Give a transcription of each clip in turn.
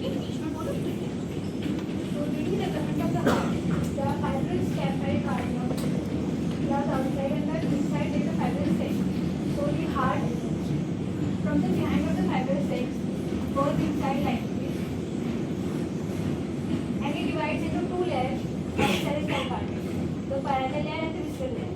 So during the development of the heart, the fibrous pericardium lies outside and the inside is the fibrous sac. So the heart from the behind of the fibrous sac goes inside like this, and it divides into two layers of serous pericardium, the parietal layer and the visceral layer.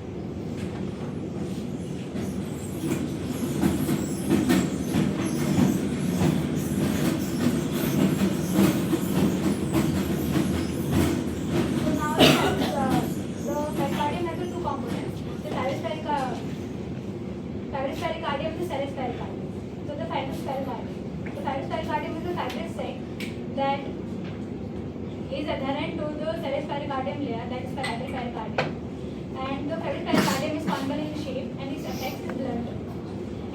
Fibrous pericardium is the serous pericardium. So the fibrous pericardium. The fibrous pericardium is the fibrous sac that is adherent to the serous pericardium layer, that is parietal pericardium. And the fibrous pericardium is conical in shape and its apex is blunt.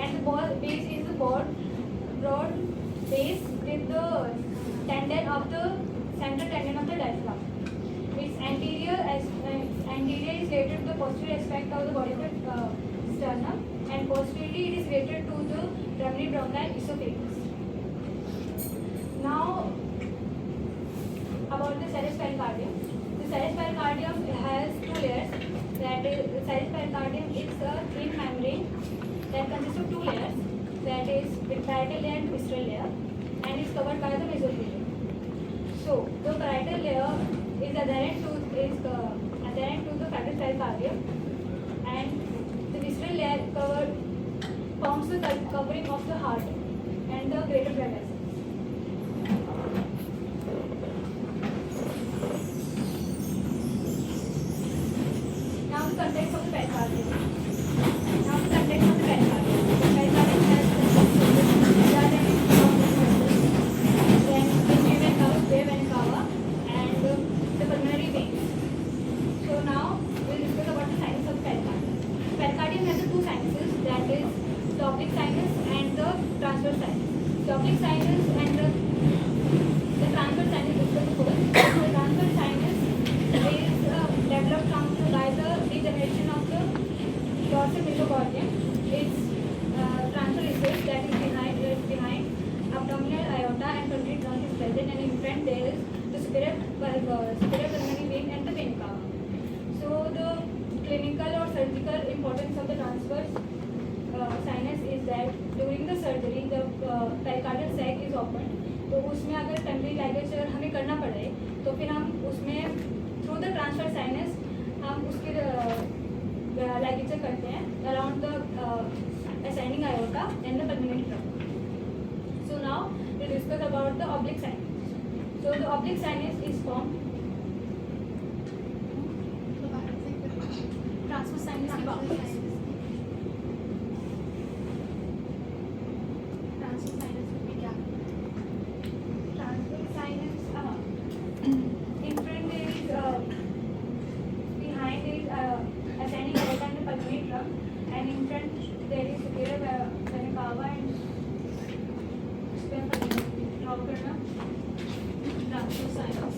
And the base is the broad base with the tendon of the central tendon of the diaphragm. Its anterior is related to the posterior aspect of the body of the sternum, and posteriorly it is related to the rhamnibronchial esophagus. Now about the serous pericardium. The serous pericardium has two layers. That is, the serous pericardium is a thin membrane that consists of two layers. That is the parietal layer and visceral layer, and is covered by the mesothelium. So the parietal layer is adherent to the fibrous pericardium, and the visceral layer forms the covering of the heart and the greater blood vessels. Now the contents of the pericardium. The pericardium has then vena cava, and the pulmonary veins. So now we'll discuss about the sinus of the pericardium. Pericardium has the two sinuses, that is the oblique sinus and the transverse sinus. The oblique sinus and the transverse sinus discussed before. The transverse sinus is developed by the degeneration of the dorsal mesocardium. Its transverse is that is behind abdominal aorta and pulmonary trunk is present, and in front there is the superior pulmonary vein and the vena cava. So the clinical or surgical importance of the transverse sinus is that during the surgery the pericardial sac is opened, तो उसमें अगर temporary ligature हमें करना पड़े तो फिर हम उसमें थ्रू द ट्रांसफर साइनस हम उसके लाइगेचर करते हैं around the ascending aorta and the pulmonary trunk. So now we discuss about the oblique sinus. So the oblique sinus is formed. Transverse sinus की बात करें. Transverse sinus में क्या? Transverse sinus in front there is behind there is ascending aorta and the pulmonary trunk, and in front there is superior vena cava and drop करना transverse sinus.